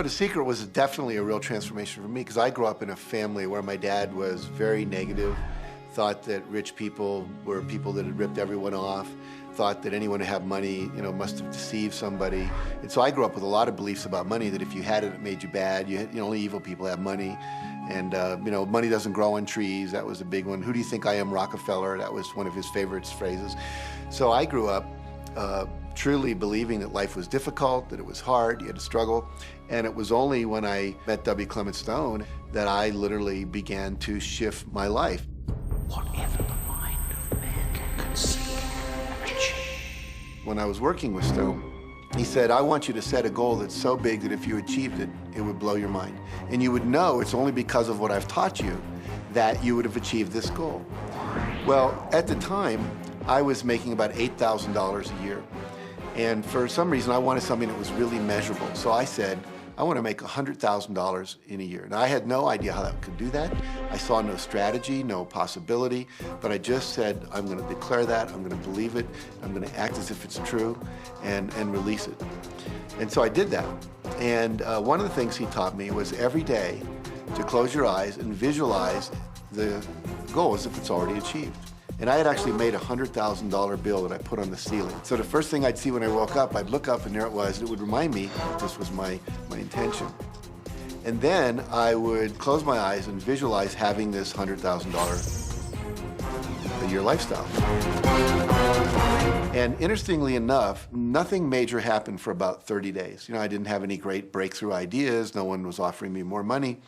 The Secret was definitely a real transformation for me because I grew up in a family where my dad was very negative, thought that rich people were people that had ripped everyone off, thought that anyone who had money, must have deceived somebody. And so I grew up with a lot of beliefs about money, that if you had it, it made you bad. Only evil people have money. And, money doesn't grow on trees. That was a big one. Who do you think I am, Rockefeller? That was one of his favorite phrases. So I grew up truly believing that life was difficult, that it was hard, you had to struggle. And it was only when I met W. Clement Stone that I literally began to shift my life. Whatever the mind of man can conceive and achieve. When I was working with Stone, he said, I want you to set a goal that's so big that if you achieved it, it would blow your mind. And you would know it's only because of what I've taught you that you would have achieved this goal. Well, at the time, I was making about $8,000 a year. And for some reason, I wanted something that was really measurable. So I said, I want to make $100,000 in a year. And I had no idea how I could do that. I saw no strategy, no possibility, but I just said, I'm going to declare that, I'm going to believe it, I'm going to act as if it's true, and release it. And so I did that. And one of the things he taught me was every day to close your eyes and visualize the goal as if it's already achieved. And I had actually made a $100,000 bill that I put on the ceiling. So the first thing I'd see when I woke up, I'd look up and there it was. It would remind me that this was my intention. And then I would close my eyes and visualize having this $100,000 a year lifestyle. And interestingly enough, nothing major happened for about 30 days. I didn't have any great breakthrough ideas. No one was offering me more money.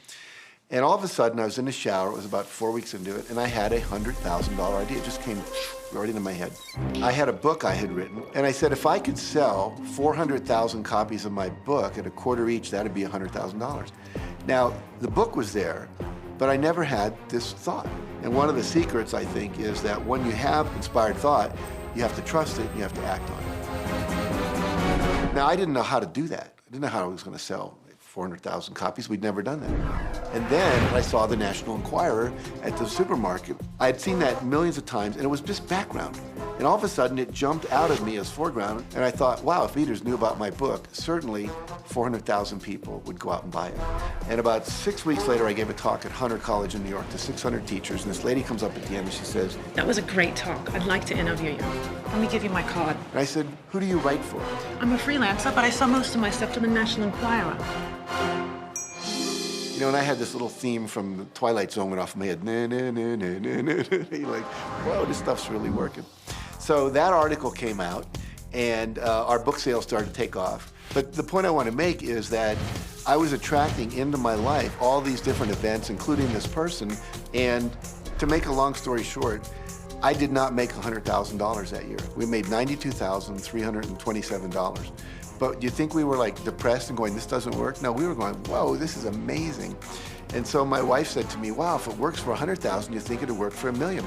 And all of a sudden, I was in the shower, it was about 4 weeks into it, and I had a $100,000 idea. It just came right into my head. I had a book I had written, and I said, if I could sell 400,000 copies of my book at a quarter each, that'd be $100,000. Now, the book was there, but I never had this thought. And one of the secrets, I think, is that when you have inspired thought, you have to trust it and you have to act on it. Now, I didn't know how to do that. I didn't know how I was going to sell 400,000 copies. We'd never done that. And then I saw the National Enquirer at the supermarket. I had seen that millions of times, and it was just background. And all of a sudden, it jumped out of me as foreground, and I thought, wow, if readers knew about my book, certainly 400,000 people would go out and buy it. And about 6 weeks later, I gave a talk at Hunter College in New York to 600 teachers, and this lady comes up at the end and she says, that was a great talk. I'd like to interview you. Let me give you my card. And I said, who do you write for? I'm a freelancer, but I sell most of my stuff to the National Enquirer. And I had this little theme from the Twilight Zone went off in my head. You're like, whoa, this stuff's really working. So that article came out, and our book sales started to take off. But the point I want to make is that I was attracting into my life all these different events, including this person. And to make a long story short, I did not make $100,000 that year. We made $92,327. But do you think we were like depressed and going, this doesn't work? No, we were going, whoa, this is amazing. And so my wife said to me, wow, if it works for 100,000, you think it'd work for $1 million?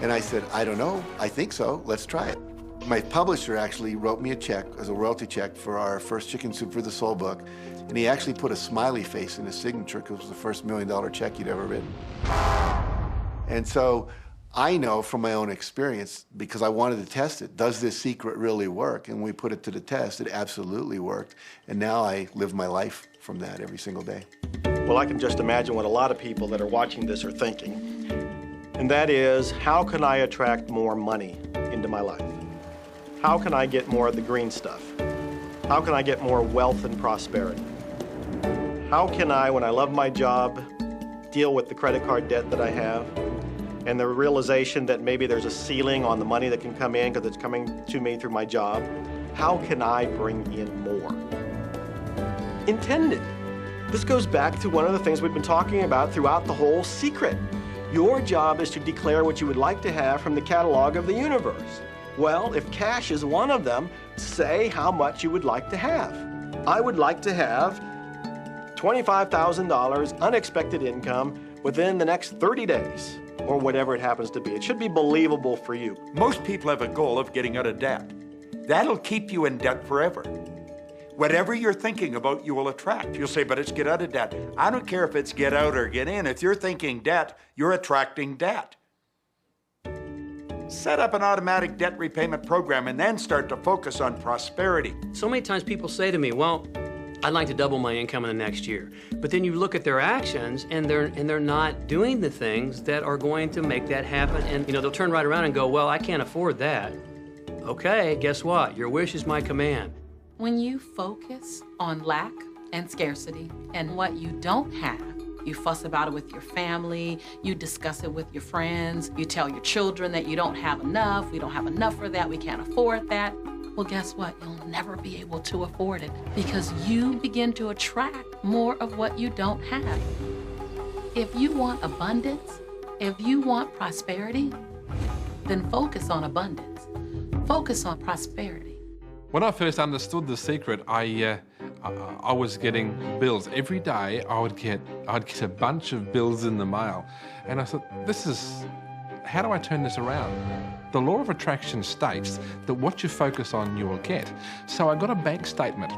And I said, I don't know, I think so, let's try it. My publisher actually wrote me a check as a royalty check for our first Chicken Soup for the Soul book. And he actually put a smiley face in his signature because it was the first $1 million check he'd ever written. And so I know from my own experience, because I wanted to test it, does this secret really work? And we put it to the test, it absolutely worked. And now I live my life from that every single day. Well, I can just imagine what a lot of people that are watching this are thinking. And that is, how can I attract more money into my life? How can I get more of the green stuff? How can I get more wealth and prosperity? How can I, when I love my job, deal with the credit card debt that I have? And the realization that maybe there's a ceiling on the money that can come in because it's coming to me through my job. How can I bring in more? Intended. This goes back to one of the things we've been talking about throughout the whole secret. Your job is to declare what you would like to have from the catalog of the universe. Well, if cash is one of them, say how much you would like to have. I would like to have $25,000 unexpected income within the next 30 days. Or whatever it happens to be. It should be believable for you. Most people have a goal of getting out of debt. That'll keep you in debt forever. Whatever you're thinking about, you will attract. You'll say, but it's get out of debt. I don't care if it's get out or get in. If you're thinking debt, you're attracting debt. Set up an automatic debt repayment program and then start to focus on prosperity. So many times people say to me, well, I'd like to double my income in the next year. But then you look at their actions, and they're not doing the things that are going to make that happen. And they'll turn right around and go, well, I can't afford that. Okay, guess what? Your wish is my command. When you focus on lack and scarcity and what you don't have, you fuss about it with your family, you discuss it with your friends, you tell your children that you don't have enough, we don't have enough for that, we can't afford that. Well, guess what? You'll never be able to afford it because you begin to attract more of what you don't have. If you want abundance, if you want prosperity, then focus on abundance. Focus on prosperity. When I first understood the secret, I was getting bills. Every day I'd get a bunch of bills in the mail. And I thought, how do I turn this around? The law of attraction states that what you focus on, you will get. So I got a bank statement.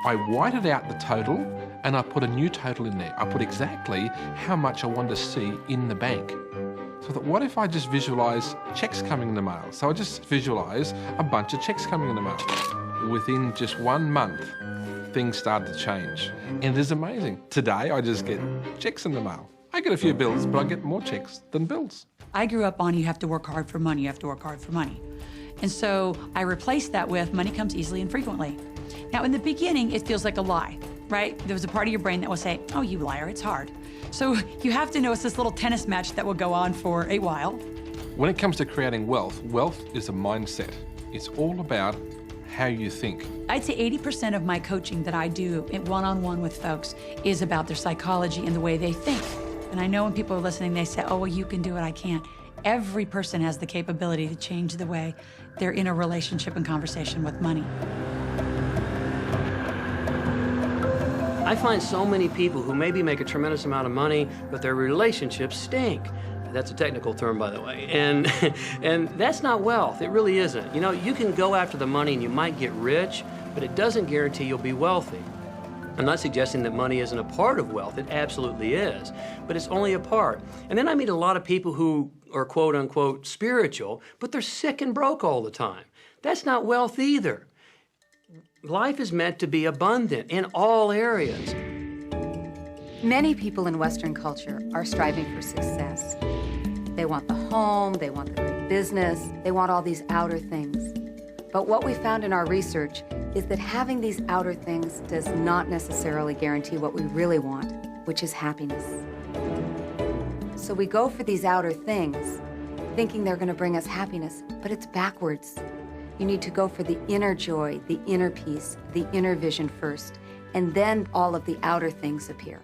I whited out the total and I put a new total in there. I put exactly how much I wanted to see in the bank. So I thought, what if I just visualize checks coming in the mail? So I just visualize a bunch of checks coming in the mail. Within just 1 month, things started to change. And it is amazing. Today, I just get checks in the mail. I get a few bills, but I get more checks than bills. I grew up on you have to work hard for money, you have to work hard for money. And so I replaced that with money comes easily and frequently. Now, in the beginning, it feels like a lie, right? There was a part of your brain that will say, oh, you liar, it's hard. So you have to know it's this little tennis match that will go on for a while. When it comes to creating wealth, wealth is a mindset. It's all about how you think. I'd say 80% of my coaching that I do one-on-one with folks is about their psychology and the way they think. And I know when people are listening, they say, oh, well, you can do it, I can't. Every person has the capability to change the way they're in a relationship and conversation with money. I find so many people who maybe make a tremendous amount of money, but their relationships stink. That's a technical term, by the way. And that's not wealth. It really isn't. You can go after the money and you might get rich, but it doesn't guarantee you'll be wealthy. I'm not suggesting that money isn't a part of wealth. It absolutely is, but it's only a part. And then I meet a lot of people who are quote unquote spiritual, but they're sick and broke all the time. That's not wealth either. Life is meant to be abundant in all areas. Many people in Western culture are striving for success. They want the home, they want the great business, they want all these outer things. But what we found in our research is that having these outer things does not necessarily guarantee what we really want, which is happiness. So we go for these outer things, thinking they're going to bring us happiness, but it's backwards. You need to go for the inner joy, the inner peace, the inner vision first, and then all of the outer things appear.